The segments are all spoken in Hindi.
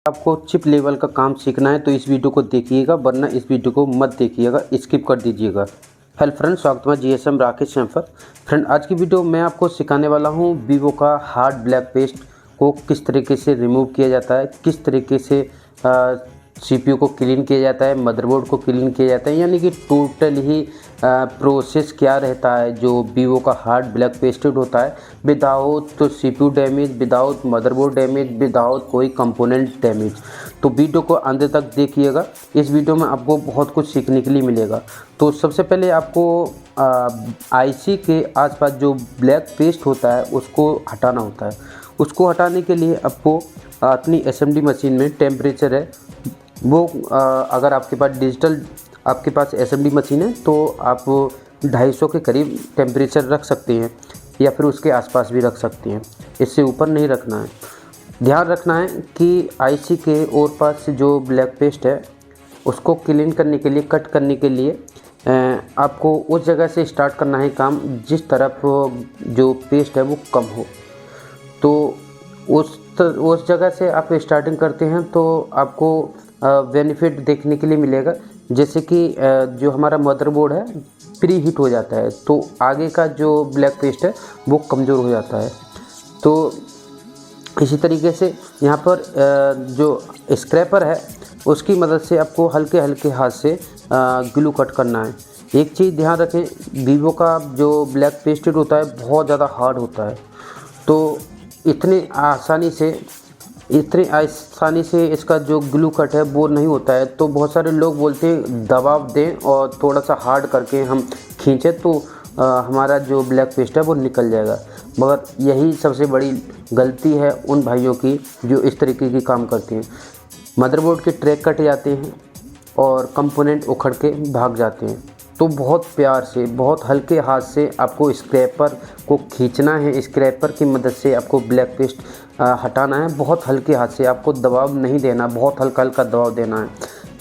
आपको चिप लेवल का काम सीखना है तो इस वीडियो को देखिएगा, वरना इस वीडियो को मत देखिएगा, स्किप कर दीजिएगा। हेलो फ्रेंड, स्वागत है जीएसएम राकेश शैम्फर। फ्रेंड, आज की वीडियो में आपको सिखाने वाला हूँ वीवो का हार्ड ब्लैक पेस्ट को किस तरीके से रिमूव किया जाता है, किस तरीके से सीपीयू को क्लीन किया जाता है, मदरबोर्ड को क्लीन किया जाता है, यानी कि टोटल ही प्रोसेस क्या रहता है जो वीवो का हार्ड ब्लैक पेस्टेड होता है without CPU damage, without motherboard damage, without कोई कंपोनेंट डैमेज। तो वीडियो को अंत तक देखिएगा, इस वीडियो में आपको बहुत कुछ सीखने के लिए मिलेगा। तो सबसे पहले आपको आईसी के आसपास जो ब्लैक पेस्ट होता है उसको हटाना होता है। उसको हटाने के लिए आपको अपनी एसएमडी मशीन में टेम्परेचर है वो अगर आपके पास डिजिटल आपके पास एसएमडी मशीन है तो आप 250 के करीब टेम्परेचर रख सकते हैं या फिर उसके आसपास भी रख सकते हैं, इससे ऊपर नहीं रखना है। ध्यान रखना है कि आईसी के और पास जो ब्लैक पेस्ट है उसको क्लीन करने के लिए, कट करने के लिए आपको उस जगह से स्टार्ट करना है काम जिस तरफ जो पेस्ट है वो कम हो। तो उस जगह से आप स्टार्टिंग करते हैं तो आपको बेनिफिट देखने के लिए मिलेगा, जैसे कि जो हमारा मदरबोर्ड है प्री हीट हो जाता है तो आगे का जो ब्लैक पेस्ट है वो कमज़ोर हो जाता है। तो इसी तरीके से यहाँ पर जो स्क्रैपर है उसकी मदद से आपको हल्के हल्के हाथ से ग्लू कट करना है। एक चीज़ ध्यान रखें, वीवो का जो ब्लैक पेस्टेड होता है बहुत ज़्यादा हार्ड होता है, तो इतनी आसानी से इसका जो ग्लू कट है वो नहीं होता है। तो बहुत सारे लोग बोलते हैं दबाव दें और थोड़ा सा हार्ड करके हम खींचें तो हमारा जो ब्लैक पेस्ट है वो निकल जाएगा, मगर यही सबसे बड़ी गलती है उन भाइयों की जो इस तरीके की काम करते हैं। मदरबोर्ड के ट्रैक कट जाते हैं और कंपोनेंट उखड़ के भाग जाते हैं। तो बहुत प्यार से, बहुत हल्के हाथ से आपको स्क्रैपर को खींचना है, स्क्रैपर की मदद से आपको ब्लैक पेस्ट हटाना है। बहुत हल्के हाथ से, आपको दबाव नहीं देना, बहुत हल्का हल्का दबाव देना है।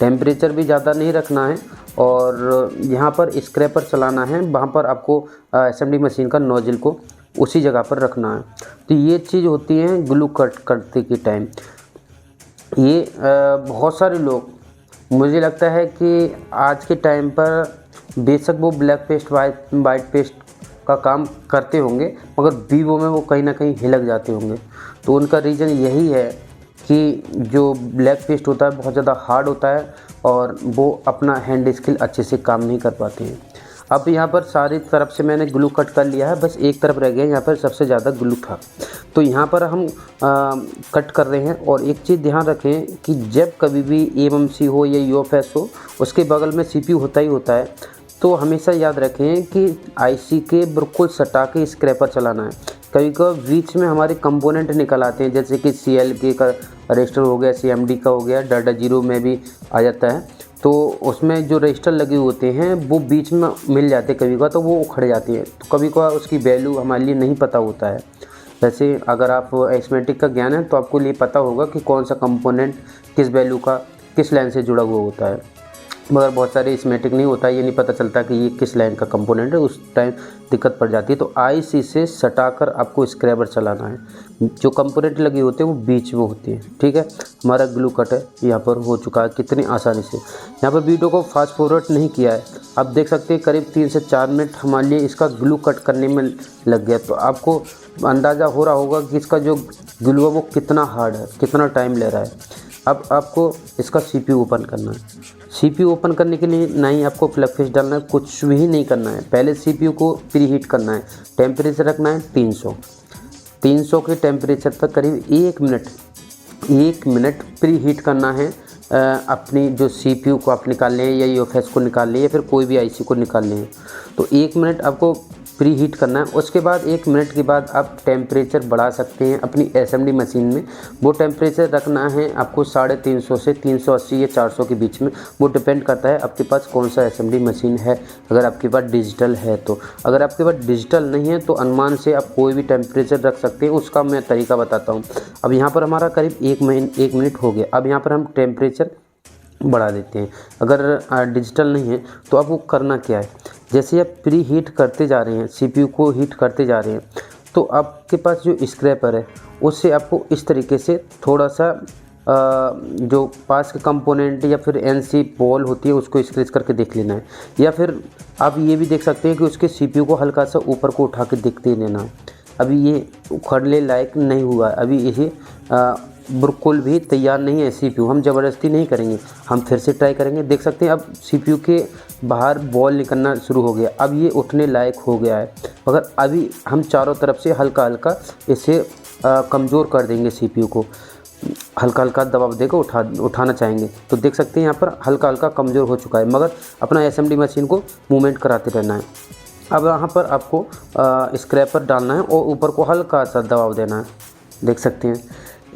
टेम्परेचर भी ज़्यादा नहीं रखना है और यहाँ पर स्क्रैपर चलाना है, वहाँ पर आपको एसएमडी मशीन का नोजल को उसी जगह पर रखना है। तो ये चीज़ होती है ग्लू कट करते के टाइम। ये बहुत सारे लोग, मुझे लगता है कि आज के टाइम पर बेशक वो ब्लैक पेस्ट वाइट पेस्ट का काम करते होंगे मगर वीवो में वो कहीं ना कहीं हिलक जाते होंगे। तो उनका रीज़न यही है कि जो ब्लैक पेस्ट होता है बहुत ज़्यादा हार्ड होता है और वो अपना हैंड स्किल अच्छे से काम नहीं कर पाते हैं। अब यहाँ पर सारी तरफ से मैंने ग्लू कट कर लिया है, बस एक तरफ रह गया, यहाँ पर सबसे ज़्यादा ग्लू था। तो यहाँ पर हम कट कर रहे हैं। और एक चीज़ ध्यान रखें कि जब कभी भी एमएमसी हो या यूएफएस हो उसके बगल में सीपीयू होता ही होता है, तो हमेशा याद रखें कि आईसी के बिल्कुल सटा के स्क्रैपर चलाना है। कभी कभी बीच में हमारे कंपोनेंट निकल आते हैं, जैसे कि CLK का रजिस्टर हो गया, CMD का हो गया, डाटा जीरो में भी आ जाता है। तो उसमें जो रजिस्टर लगे होते हैं वो बीच में मिल जाते हैं कभी कभी, तो वो उखड़ जाती है। तो कभी कभी उसकी वैल्यू हमारे लिए नहीं पता होता है। वैसे अगर आप एरिथमेटिक का ज्ञान है तो आपको ये पता होगा कि कौन सा कंपोनेंट किस वैल्यू का किस लाइन से जुड़ा हुआ होता है, मगर बहुत सारे स्कीमेटिक नहीं होता, ये नहीं पता चलता कि ये किस लाइन का कंपोनेंट है, उस टाइम दिक्कत पड़ जाती है। तो आईसी से सटाकर आपको स्क्रैबर चलाना है, जो कंपोनेंट लगे होते हैं वो बीच में होती है। ठीक है, हमारा ग्लू कट है यहाँ पर हो चुका है कितनी आसानी से। यहाँ पर वीडियो को फास्ट फॉरवर्ड नहीं किया है, आप देख सकते हैं करीब 3 से 4 मिनट हमारे लिए इसका ग्लू कट करने में लग गया। तो आपको अंदाज़ा हो रहा होगा कि इसका जो ग्लू है वो कितना हार्ड है, कितना टाइम ले रहा है। अब आपको इसका सीपीयू ओपन करना है। सीपीयू ओपन करने के लिए ना ही आपको प्लग फेस डालना है, कुछ भी नहीं करना है। पहले सीपीयू को प्री हीट करना है, टेम्परेचर रखना है 300 के टेम्परेचर पर करीब 1 मिनट प्री हीट करना है। अपनी जो सीपीयू को आप निकाल लें या यूएफएस को निकाल लें या फिर कोई भी आईसी को निकाल लें, तो 1 मिनट आपको प्री हीट करना है। उसके बाद 1 मिनट के बाद आप टेम्परेचर बढ़ा सकते हैं अपनी एसएमडी मशीन में। वो टेम्परेचर रखना है आपको 350 से 380 या 400 के बीच में, वो डिपेंड करता है आपके पास कौन सा एसएमडी मशीन है। अगर आपके पास डिजिटल है तो, अगर आपके पास डिजिटल नहीं है तो अनुमान से आप कोई भी टेम्परेचर रख सकते हैं, उसका मैं तरीका बताता हूँ। अब यहाँ पर हमारा करीब 1 मिनट हो गया। अब यहाँ पर हम टेम्परेचर बढ़ा देते हैं। अगर डिजिटल नहीं है तो आपको करना क्या है, जैसे आप प्री हीट करते जा रहे हैं, सीपीयू को हीट करते जा रहे हैं, तो आपके पास जो स्क्रैपर है उससे आपको इस तरीके से थोड़ा सा जो पास के कंपोनेंट या फिर एनसी बॉल होती है उसको स्क्रैच करके देख लेना है। या फिर आप ये भी देख सकते हैं कि उसके सीपीयू को हल्का सा ऊपर को उठा के देखते लेना है। अभी ये उखड़ने लायक नहीं हुआ है, अभी ये बिल्कुल भी तैयार नहीं है सीपीयू। हम ज़बरदस्ती नहीं करेंगे, हम फिर से ट्राई करेंगे। देख सकते हैं अब सीपीयू के बाहर बॉल निकलना शुरू हो गया, अब ये उठने लायक हो गया है। मगर अभी हम चारों तरफ से हल्का हल्का इसे कमज़ोर कर देंगे, सीपीयू को हल्का हल्का दबाव देकर उठाना चाहेंगे तो देख सकते हैं यहाँ पर हल्का हल्का कमज़ोर हो चुका है। मगर अपना एसएमडी मशीन को मूवमेंट कराते रहना है। अब यहाँ पर आपको स्क्रैपर डालना है और ऊपर को हल्का सा दबाव देना है। देख सकते हैं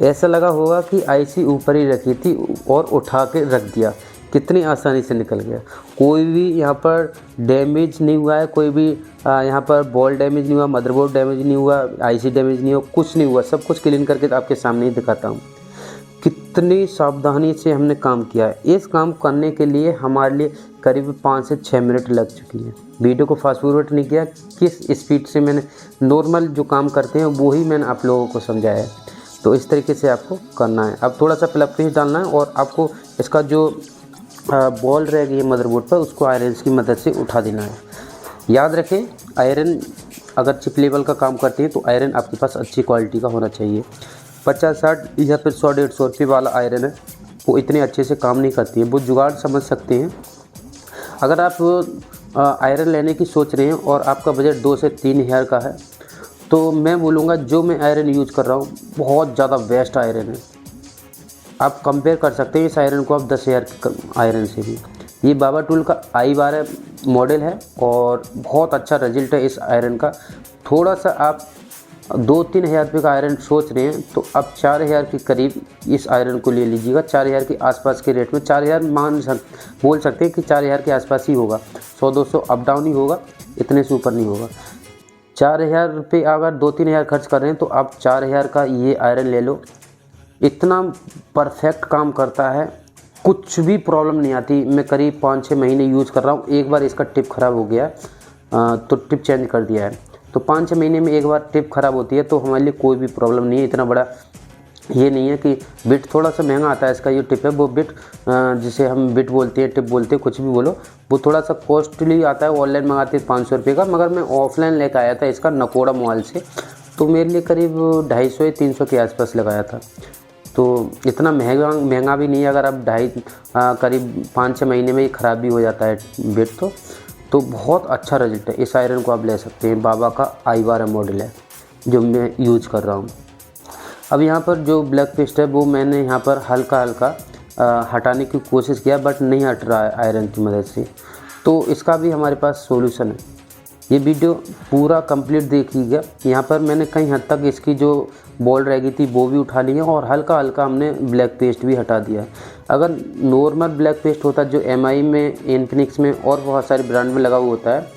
ऐसा लगा होगा कि आईसी ऊपर ही रखी थी और उठा के रख दिया, कितनी आसानी से निकल गया। कोई भी यहाँ पर डैमेज नहीं हुआ है, कोई भी यहाँ पर बॉल डैमेज नहीं हुआ, मदरबोर्ड डैमेज नहीं हुआ, आईसी डैमेज नहीं हुआ, कुछ नहीं हुआ। सब कुछ क्लीन करके आपके सामने ही दिखाता हूँ। कितनी सावधानी से हमने काम किया है। इस काम करने के लिए हमारे लिए करीब 5 से 6 मिनट लग चुकी है। वीडियो को फास्ट फॉरवर्ड नहीं किया, किस स्पीड से मैंने नॉर्मल जो काम करते हैं वो ही मैंने आप लोगों को समझाया है। तो इस तरीके से आपको करना है। अब थोड़ा सा प्लग पीस डालना है और आपको इसका जो बॉल रह गई है मदरबोर्ड पर उसको आयरन की मदद से उठा देना है। याद रखें आयरन अगर चिप लेवल का काम करती है तो आयरन आपके पास अच्छी क्वालिटी का होना चाहिए। 50-60 या फिर 100-150 रुपये वाला आयरन है वो इतने अच्छे से काम नहीं करती है, वो जुगाड़ समझ सकते हैं। अगर आप आयरन लेने की सोच रहे हैं और आपका बजट 2 से 3 हज़ार का है तो मैं बोलूँगा जो मैं आयरन यूज़ कर रहा हूँ बहुत ज़्यादा बेस्ट आयरन है। आप कंपेयर कर सकते हैं इस आयरन को आप 10,000 के आयरन से भी। ये बाबा टूल का i12 मॉडल है और बहुत अच्छा रिजल्ट है इस आयरन का। थोड़ा सा आप 2-3 हज़ार रुपये का आयरन सोच रहे हैं तो आप 4,000 के करीब इस आयरन को ले लीजिएगा। 4,000 के आसपास के रेट में, 4,000 बोल सकते हैं कि 4,000 के आसपास ही होगा। 100-200 अप डाउन ही होगा, इतने से ऊपर नहीं होगा। 4,000 रुपये अगर 2-3 हज़ार खर्च कर रहे हैं तो आप 4,000 का ये आयरन ले लो। इतना परफेक्ट काम करता है, कुछ भी प्रॉब्लम नहीं आती। मैं करीब 5-6 महीने यूज़ कर रहा हूँ। एक बार इसका टिप ख़राब हो गया तो टिप चेंज कर दिया है। तो 5-6 महीने में एक बार टिप ख़राब होती है तो हमारे लिए कोई भी प्रॉब्लम नहीं है। इतना बड़ा ये नहीं है कि बिट थोड़ा सा महंगा आता है इसका जो टिप है, वो बिट जिसे हम बिट बोलते हैं, टिप बोलते हैं, कुछ भी बोलो, वो थोड़ा सा कॉस्टली आता है। ऑनलाइन मंगाते हैं 500 रुपये का, मगर मैं ऑफलाइन लेकर आया था इसका नकोड़ा मोबाइल से, तो मेरे लिए करीब 250 या 300 के आसपास लगाया था। तो इतना महंगा भी नहीं है। अगर आप करीब 5-6 महीने में ही ख़राब भी हो जाता है बिट तो बहुत अच्छा रिजल्ट है। इस आयरन को आप ले सकते हैं। बाबा का i12 मॉडल है जो मैं यूज़ कर रहा हूँ। अब यहाँ पर जो ब्लैक पेस्ट है वो मैंने यहाँ पर हल्का हल्का हटाने की कोशिश किया बट नहीं हट रहा है आयरन की मदद से। तो इसका भी हमारे पास सॉल्यूशन है। ये वीडियो पूरा कंप्लीट देखिएगा। यहाँ पर मैंने कई हद तक इसकी जो बॉल रह गई थी वो भी उठा ली है और हल्का हल्का हमने ब्लैक पेस्ट भी हटा दिया। अगर नॉर्मल ब्लैक पेस्ट होता जो MI में, इन्फिनिक्स में और बहुत सारे ब्रांड में लगा हुआ होता है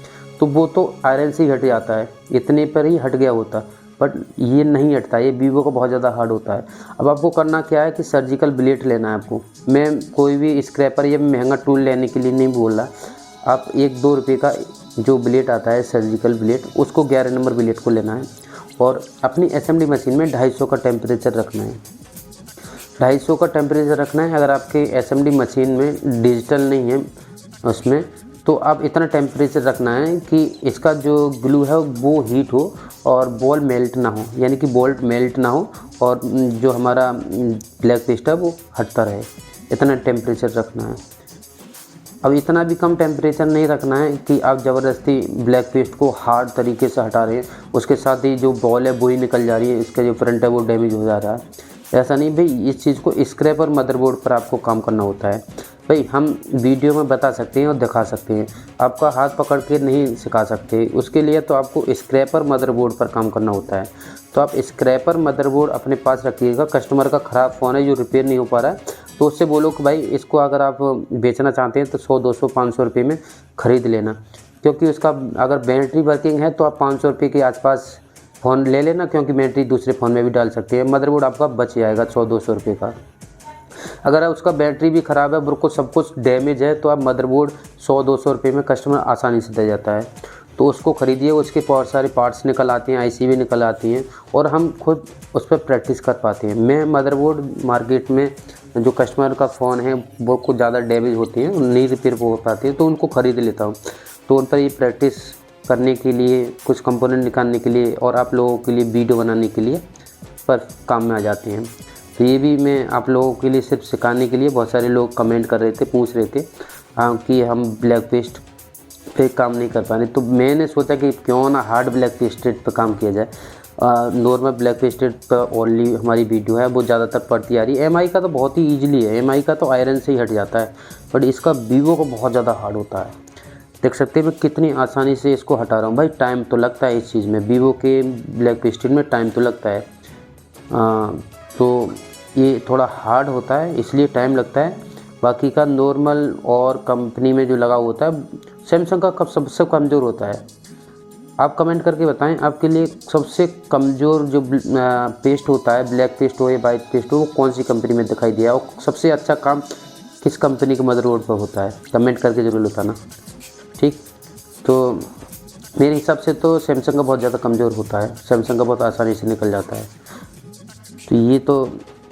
तो वो तो आयरन से ही हट जाता है, इतने पर ही हट गया होता। बट ये नहीं हटता, ये वीवो का बहुत ज़्यादा हार्ड होता है। अब आपको करना क्या है कि सर्जिकल ब्लेड लेना है आपको। मैं कोई भी स्क्रैपर या महंगा टूल लेने के लिए नहीं बोल रहा। आप 1-2 रुपये का जो ब्लेड आता है सर्जिकल ब्लेड, उसको 11 नंबर ब्लेड को लेना है और अपनी असेंबली मशीन में 250 का टेम्परेचर रखना है। 250 का टेम्परेचर रखना है। अगर आपके असेंबली मशीन में डिजिटल नहीं है उसमें तो आप इतना टेम्परेचर रखना है कि इसका जो ग्लू है वो हीट हो और बॉल मेल्ट ना हो, यानी कि बोल्ट मेल्ट ना हो और जो हमारा ब्लैक पेस्ट है वो हटता रहे। इतना टेम्परेचर रखना है। अब इतना भी कम टेम्परेचर नहीं रखना है कि आप ज़बरदस्ती ब्लैक पेस्ट को हार्ड तरीके से हटा रहे हैं, उसके साथ ही जो बॉल है वो ही निकल जा रही है, इसका जो फ्रंट है वो डैमेज हो जा रहा है। ऐसा नहीं भाई, इस चीज़ को स्क्रैपर मदरबोर्ड पर आपको काम करना होता है। भाई हम वीडियो में बता सकते हैं और दिखा सकते हैं, आपका हाथ पकड़ के नहीं सिखा सकते। उसके लिए तो आपको स्क्रैपर मदरबोर्ड पर काम करना होता है। तो आप स्क्रैपर मदरबोर्ड अपने पास रखिएगा। कस्टमर का ख़राब फ़ोन है जो रिपेयर नहीं हो पा रहा है तो उससे बोलो कि भाई इसको अगर आप बेचना चाहते हैं तो 100-200-500 रुपये में ख़रीद लेना, क्योंकि उसका अगर बैटरी वर्किंग है तो आप 500 रुपये के आसपास फ़ोन ले लेना, क्योंकि बैटरी दूसरे फ़ोन में भी डाल सकते हैं। मदरबोर्ड आपका बच जाएगा 100-200 रुपये का। अगर उसका बैटरी भी ख़राब है, बिल्कुल सब कुछ डैमेज है, तो आप मदरबोर्ड 100-200 रुपये में कस्टमर आसानी से दे जाता है। तो उसको ख़रीदिए, उसके बहुत सारे पार्ट्स निकल आते हैं, आईसी भी निकल आती हैं और हम खुद उस पर प्रैक्टिस कर पाते हैं। मैं मदरबोर्ड मार्केट में जो कस्टमर का फ़ोन है वो कुछ ज़्यादा डैमेज होती हैं, नहीं रिपेयर हो पाती हैं, तो उनको ख़रीद लेता हूँ। तो उन पर ये प्रैक्टिस करने के लिए, कुछ कंपोनेंट निकालने के लिए और आप लोगों के लिए वीडियो बनाने के लिए पर काम में आ जाते हैं। तो ये भी मैं आप लोगों के लिए सिर्फ सिखाने के लिए, बहुत सारे लोग कमेंट कर रहे थे, पूछ रहे थे कि हम ब्लैक पेस्ट पे काम नहीं कर पा रहे, तो मैंने सोचा कि क्यों ना हार्ड ब्लैक पेस्टेड पे काम किया जाए। नॉर्मल ब्लैक पेस्टेड पर ओनली हमारी वीडियो है वो ज़्यादातर पड़ती आ रही है। एमआई का तो बहुत ही ईजिली है, एमआई का तो आयरन से ही हट जाता है, बट इसका वीवो का बहुत ज़्यादा हार्ड होता है। देख सकते हैं मैं कितनी आसानी से इसको हटा रहा हूँ। भाई टाइम तो लगता है इस चीज़ में, वीवो के ब्लैक पेस्टेड में टाइम तो लगता है। तो ये थोड़ा हार्ड होता है इसलिए टाइम लगता है। बाकी का नॉर्मल और कंपनी में जो लगा होता है, सैमसंग का कब सबसे कमज़ोर होता है। आप कमेंट करके बताएं आपके लिए सबसे कमज़ोर जो पेस्ट होता है, ब्लैक पेस्ट हो या वाइट पेस्ट हो, वो कौन सी कंपनी में दिखाई दिया और सबसे अच्छा काम किस कंपनी के मदरबोर्ड पर होता है, कमेंट करके ज़रूर बताना। ठीक, तो मेरे हिसाब से तो सैमसंग का बहुत ज़्यादा कमज़ोर होता है, सैमसंग का बहुत आसानी से निकल जाता है। तो ये तो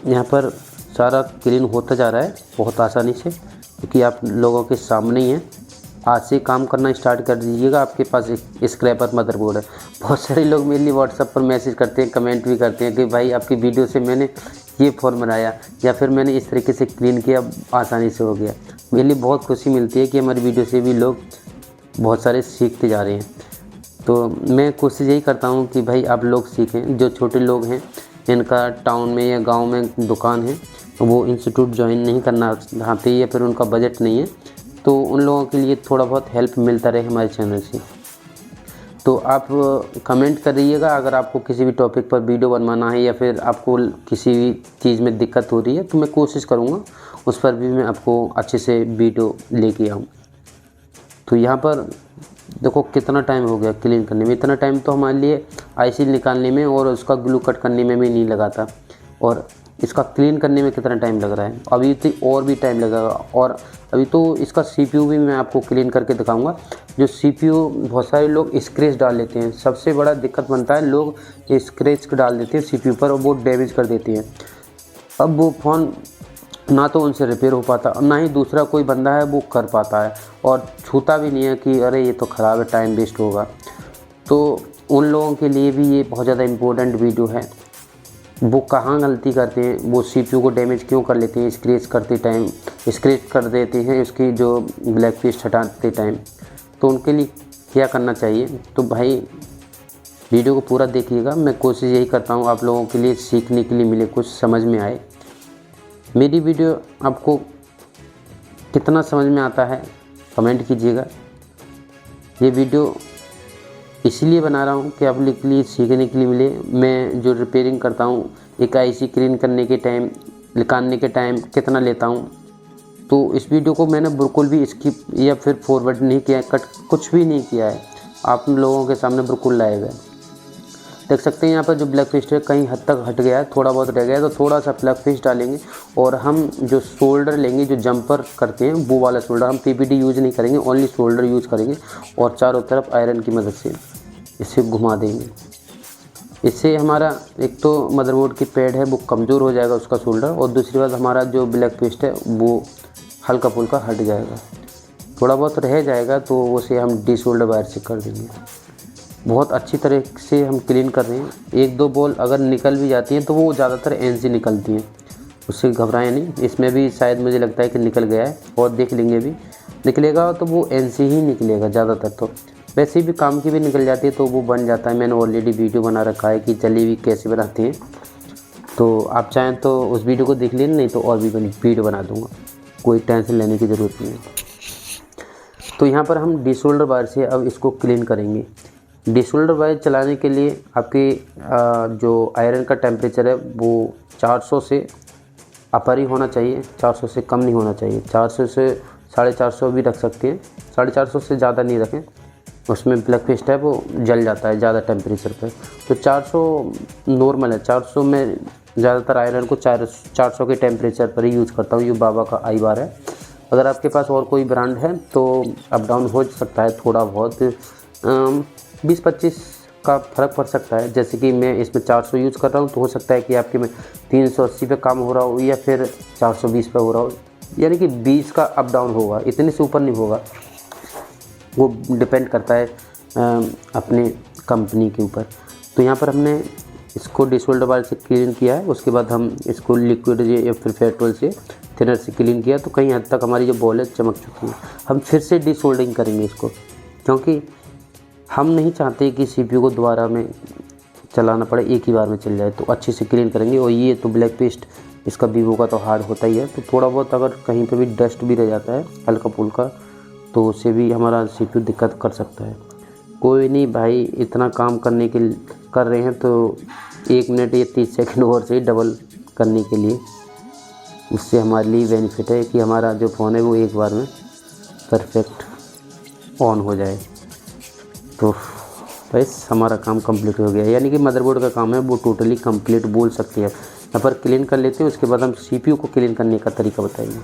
यहाँ पर सारा क्लीन होता जा रहा है बहुत आसानी से, क्योंकि आप लोगों के सामने ही है। आज से काम करना स्टार्ट कर दीजिएगा। आपके पास एक स्क्रैपर मदरबोर्ड है। बहुत सारे लोग मेरे लिए व्हाट्सएप पर मैसेज करते हैं, कमेंट भी करते हैं कि भाई आपकी वीडियो से मैंने ये फ़ोन बनाया या फिर मैंने इस तरीके से क्लीन किया, आसानी से हो गया। मेरे लिए बहुत खुशी मिलती है कि हमारी वीडियो से भी लोग बहुत सारे सीखते जा रहे हैं। तो मैं कोशिश यही करता हूँ कि भाई आप लोग सीखें। जो छोटे लोग हैं जिनका टाउन में या गांव में दुकान है, वो इंस्टीट्यूट ज्वाइन नहीं करना चाहते या फिर उनका बजट नहीं है, तो उन लोगों के लिए थोड़ा बहुत हेल्प मिलता रहे हमारे चैनल से। तो आप कमेंट करिएगा अगर आपको किसी भी टॉपिक पर वीडियो बनवाना है या फिर आपको किसी भी चीज़ में दिक्कत हो रही है, तो मैं कोशिश करूँगा उस पर भी मैं आपको अच्छे से वीडियो लेके आऊँ। तो यहाँ पर देखो कितना टाइम हो गया क्लीन करने में। इतना टाइम तो हमारे लिए आईसी निकालने में और उसका ग्लू कट करने में भी नहीं लगा था, और इसका क्लीन करने में कितना टाइम लग रहा है। अभी तो और भी टाइम लगेगा। और अभी तो इसका सीपीयू भी मैं आपको क्लीन करके दिखाऊंगा। जो सीपीयू बहुत सारे लोग स्क्रैच डाल लेते हैं, सबसे बड़ा दिक्कत बनता है, लोग स्क्रैच डाल देते हैं सीपीयू पर और वो डैमेज कर देते हैं। अब वो फ़ोन ना तो उनसे रिपेयर हो पाता और ना ही दूसरा कोई बंदा है वो कर पाता है, और छूता भी नहीं है कि अरे ये तो ख़राब है, टाइम वेस्ट होगा। तो उन लोगों के लिए भी ये बहुत ज़्यादा इम्पोर्टेंट वीडियो है। वो कहाँ गलती करते हैं, वो सीपीयू को डैमेज क्यों कर लेते हैं, स्क्रैच करते टाइम, स्क्रैच कर देते हैं उसकी जो ब्लैक पेस्ट हटाते टाइम, तो उनके लिए क्या करना चाहिए। तो भाई वीडियो को पूरा देखिएगा। मैं कोशिश यही करता हूँ आप लोगों के लिए सीखने के लिए मिले, कुछ समझ में आए। मेरी वीडियो आपको कितना समझ में आता है कमेंट कीजिएगा। ये वीडियो इसलिए बना रहा हूँ कि आप लोग के लिए सीखने के लिए मिले। मैं जो रिपेयरिंग करता हूँ, एक आईसी क्लीन करने के टाइम, निकालने के टाइम कितना लेता हूँ, तो इस वीडियो को मैंने बिल्कुल भी स्किप या फिर फॉरवर्ड नहीं किया है, कट कुछ भी नहीं किया है। आप लोगों के सामने बिल्कुल लाए गए। देख सकते हैं यहाँ पर जो ब्लैक पेस्ट है कहीं हद तक हट गया है, थोड़ा बहुत रह गया है, तो थोड़ा सा ब्लैक पेस्ट डालेंगे और हम जो शोल्डर लेंगे, जो जंपर करते हैं वो वाला शोल्डर, हम पीपीटी यूज़ नहीं करेंगे, ओनली शोल्डर यूज़ करेंगे और चारों तरफ आयरन की मदद से इसे घुमा देंगे। इससे हमारा एक तो मदरबोर्ड की पैड है वो कमज़ोर हो जाएगा उसका शोल्डर, और दूसरी बात हमारा जो ब्लैक पेस्ट है वो हल्का फुल्का हट जाएगा। थोड़ा बहुत रह जाएगा तो उसे हम डी शोल्डर वायर से कर देंगे। बहुत अच्छी तरह से हम क्लीन कर रहे हैं। एक दो बॉल अगर निकल भी जाती हैं तो वो ज़्यादातर एनसी निकलती हैं, उससे घबराएं नहीं। इसमें भी शायद मुझे लगता है कि निकल गया है, और देख लेंगे भी, निकलेगा तो वो एनसी ही निकलेगा ज़्यादातर। तो वैसे भी काम की भी निकल जाती है तो वो बन जाता है। मैंने ऑलरेडी वीडियो बना रखा है कि जलेबी कैसे बनाते हैं, तो आप चाहें तो उस वीडियो को देख लेना, नहीं तो और भी वीडियो बना दूँगा, कोई टेंशन लेने की ज़रूरत नहीं है। तो यहाँ पर हम डी शोल्डर वायर से अब इसको क्लीन करेंगे। डी शोल्डर वायर चलाने के लिए आपके जो आयरन का टेम्परेचर है वो 400 से अपर ही होना चाहिए, 400 से कम नहीं होना चाहिए। 400 से 450 भी रख सकते हैं, 450 से ज़्यादा नहीं रखें, उसमें ब्लैक पेस्ट है वो जल जाता है ज़्यादा टेम्परेचर पर। तो 400 नॉर्मल है। 400 में ज़्यादातर आयरन को 400 के टेम्परेचर पर ही यूज़ करता हूँ। ये बाबा का आई बार है। अगर आपके पास और कोई ब्रांड है तो अप डाउन हो सकता है थोड़ा बहुत, 20-25 का फ़र्क पड़ सकता है। जैसे कि मैं इसमें 400 यूज़ कर रहा हूँ, तो हो सकता है कि आपके में 380 पे काम हो रहा हो या फिर 420 पे हो रहा हो, यानी कि 20 का अप डाउन होगा, इतने से ऊपर नहीं होगा। वो डिपेंड करता है अपने कंपनी के ऊपर। तो यहाँ पर हमने इसको डिसोल्डर वाल से क्लीन किया है, उसके बाद हम इसको लिक्विड या फिर पेट्रोल से थिनर से क्लीन किया, तो कहीं हद तक हमारी जो बॉल है चमक चुकी है। हम फिर से डिसोल्डरिंग करेंगे इसको, क्योंकि हम नहीं चाहते कि सीपीयू को दोबारा में चलाना पड़े, एक ही बार में चल जाए। तो अच्छे से क्लीन करेंगे। और ये तो ब्लैक पेस्ट इसका वीवो का तो हार्ड होता ही है, तो थोड़ा बहुत अगर कहीं पे भी डस्ट भी रह जाता है हल्का फुल्का, तो उससे भी हमारा सीपीयू दिक्कत कर सकता है। कोई नहीं भाई, इतना काम करने के कर रहे हैं तो 1 मिनट या 30 सेकंड और से डबल करने के लिए, उससे हमारे लिए बेनिफिट है कि हमारा जो फ़ोन है वो एक बार में परफेक्ट ऑन हो जाए। तो बस हमारा काम कंप्लीट हो गया, यानी कि मदरबोर्ड का काम है वो टोटली कंप्लीट बोल सकते हैं। यहाँ पर क्लीन कर लेते हैं, उसके बाद हम सीपीयू को क्लीन करने का तरीका बताएंगे।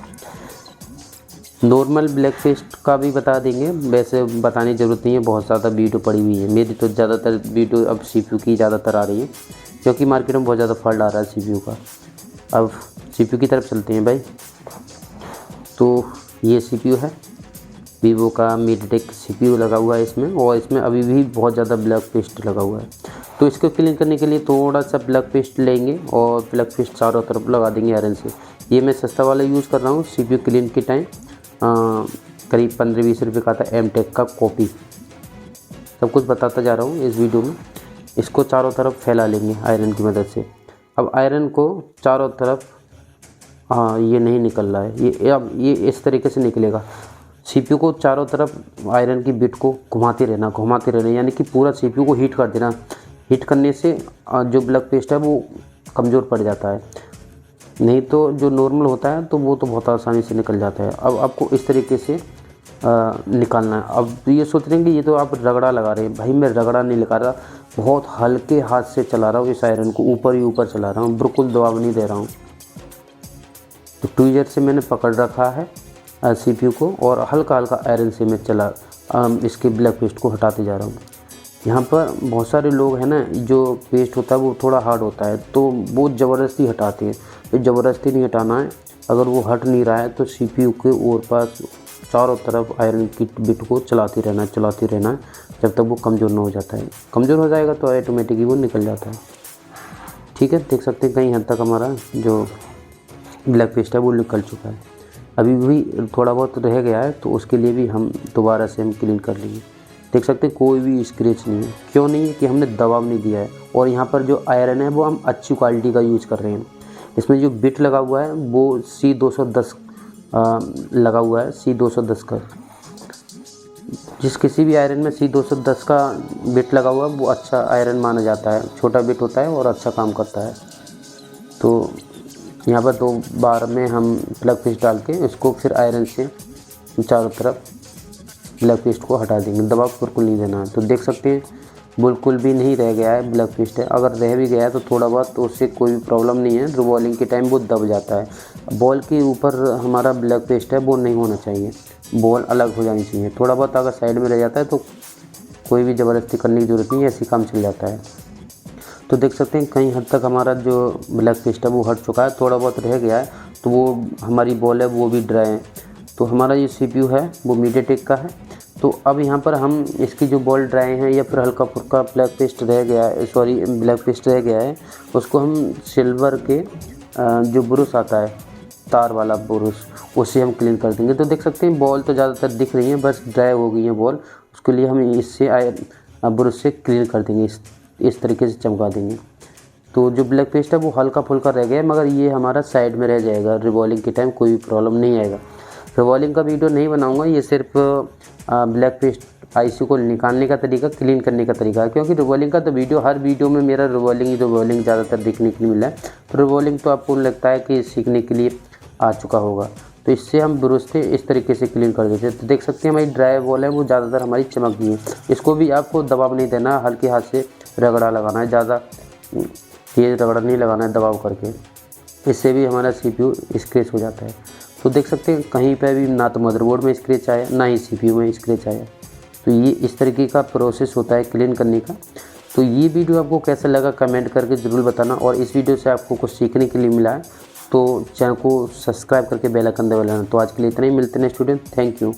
नॉर्मल ब्लैक पेस्ट का भी बता देंगे, वैसे बताने की ज़रूरत नहीं है, बहुत ज़्यादा वीडियो पड़ी हुई है। मेरी तो ज़्यादातर वीडियो अब सीपीयू की ज़्यादातर आ रही है, क्योंकि मार्केट में बहुत ज़्यादा फॉल्ट आ रहा है सीपीयू का। अब सीपीयू की तरफ चलते हैं भाई। तो ये सीपीयू है, वीवो का मीडियाटेक सीपीयू लगा हुआ है इसमें, और इसमें अभी भी बहुत ज़्यादा ब्लैक पेस्ट लगा हुआ है। तो इसको क्लीन करने के लिए थोड़ा सा ब्लैक पेस्ट लेंगे और ब्लैक पेस्ट चारों तरफ लगा देंगे आयरन से। ये मैं सस्ता वाला यूज़ कर रहा हूँ सीपीयू क्लीन के टाइम, करीब 15-20 रुपये का था, एमटेक का कॉपी। सब कुछ बताता जा रहा हूँ इस वीडियो में। इसको चारों तरफ फैला लेंगे आयरन की मदद से। अब आयरन को चारों तरफ, ये नहीं निकल रहा है, अब ये इस तरीके से निकलेगा। सीपीयू को चारों तरफ आयरन की बिट को घुमाते रहना, यानी कि पूरा सीपीयू को हीट कर देना। हीट करने से जो ब्लैक पेस्ट है वो कमज़ोर पड़ जाता है, नहीं तो जो नॉर्मल होता है तो वो तो बहुत आसानी से निकल जाता है। अब आपको इस तरीके से निकालना है। अब ये सोच रहे हैं कि ये तो आप रगड़ा लगा रहे हैं, भाई मैं रगड़ा नहीं लगा रहा, बहुत हल्के हाथ से चला रहा हूँ इस आयरन को, ऊपर ही ऊपर चला रहा हूँ, बिल्कुल दबाव नहीं दे रहा हूँ। तो ट्विजर से मैंने पकड़ रखा है सीपीयू को, और हल्का हल्का आयरन से मैं चला इसके ब्लैक पेस्ट को हटाते जा रहा हूँ। यहाँ पर बहुत सारे लोग हैं ना, जो पेस्ट होता है वो थोड़ा हार्ड होता है, तो वो ज़बरदस्ती हटाते हैं। तो ज़बरदस्ती नहीं हटाना है, अगर वो हट नहीं रहा है तो सीपीयू के और पास चारों तरफ आयरन की बिट को चलाते रहना है जब तक वो कमज़ोर ना हो जाता है। कमज़ोर हो जाएगा तो ऑटोमेटिकली वो निकल जाता है। ठीक है, देख सकते हैं कहीं हद तक हमारा जो ब्लैक पेस्ट है वो निकल चुका है। अभी भी थोड़ा बहुत रह गया है, तो उसके लिए भी हम दोबारा से हम क्लीन कर लेंगे। देख सकते हैं कोई भी स्क्रैच नहीं है। क्यों नहीं है? कि हमने दबाव नहीं दिया है, और यहाँ पर जो आयरन है वो हम अच्छी क्वालिटी का यूज़ कर रहे हैं। इसमें जो बिट लगा हुआ है वो C210 लगा हुआ है, C210 का। जिस किसी भी आयरन में C210 का बिट लगा हुआ है वो अच्छा आयरन माना जाता है। छोटा बिट होता है और अच्छा काम करता है। तो यहाँ पर 2 बार में हम ब्लैक पेस्ट डाल के इसको फिर आयरन से चारों तरफ ब्लैक पेस्ट को हटा देंगे। दबाव बिल्कुल नहीं देना है। तो देख सकते हैं बिल्कुल भी नहीं रह गया है ब्लैक पेस्ट है। अगर रह भी गया है तो थोड़ा बहुत, तो उससे कोई भी प्रॉब्लम नहीं है। रिवॉल्विंग के टाइम वो दब जाता है। बॉल के ऊपर हमारा ब्लैक पेस्ट है वो नहीं होना चाहिए, बॉल अलग हो जानी चाहिए। थोड़ा बहुत अगर साइड में रह जाता है तो कोई भी ज़बरदस्ती करने की ज़रूरत नहीं है, ऐसे काम चल जाता है। तो देख सकते हैं कहीं हद तक हमारा जो ब्लैक पेस्ट है वो हट चुका है। थोड़ा बहुत रह गया है तो वो हमारी बॉल है वो भी ड्राई है। तो हमारा ये CPU है वो मीडियाटेक का है। तो अब यहाँ पर हम इसकी जो बॉल ड्राई है या फिर हल्का फुल्का ब्लैक पेस्ट रह गया है, ब्लैक पेस्ट रह गया है, उसको हम सिल्वर के जो ब्रश आता है, तार वाला ब्रश, उससे हम क्लीन कर देंगे। तो देख सकते हैं बॉल तो ज़्यादातर दिख रही है, बस ड्राई हो गई है बॉल। उसके लिए हम इससे ब्रश से क्लीन कर देंगे, इस तरीके से चमका देंगे। तो जो ब्लैक पेस्ट है वो हल्का फुल्का रह गया है, मगर ये हमारा साइड में रह जाएगा। रिवॉल्विंग के टाइम कोई भी प्रॉब्लम नहीं आएगा। रिवॉल्विंग का वीडियो नहीं बनाऊंगा, ये सिर्फ ब्लैक पेस्ट IC को निकालने का तरीका, क्लीन करने का तरीका है। क्योंकि रिवॉल्विंग का तो हर वीडियो में मेरा रिवॉल्विंग ज़्यादातर देखने के लिए मिला है। तो रिवॉल्विंग तो आपको लगता है कि सीखने के लिए आ चुका होगा। तो इससे हम ब्रश से इस तरीके से क्लीन कर देते हैं। तो देख सकते हैं हमारी ड्राई बॉल है वो ज़्यादातर हमारी चमक गई है। इसको भी आपको दबाव नहीं देना, हल्के हाथ से रगड़ा लगाना है, ज़्यादा तेज़ रगड़ा नहीं लगाना है दबाव करके। इससे भी हमारा CPU स्क्रैच हो जाता है। तो देख सकते हैं कहीं पे भी ना तो मदरबोर्ड में स्क्रैच आया, ना ही CPU में स्क्रैच आया। तो ये इस तरीके का प्रोसेस होता है क्लीन करने का। तो ये वीडियो आपको कैसा लगा कमेंट करके ज़रूर बताना, और इस वीडियो से आपको कुछ सीखने के लिए मिला है तो चैनल को सब्सक्राइब करके बेल आइकन दबा लेना। तो आज के लिए इतना ही, मिलते हैं स्टूडेंट, थैंक यू।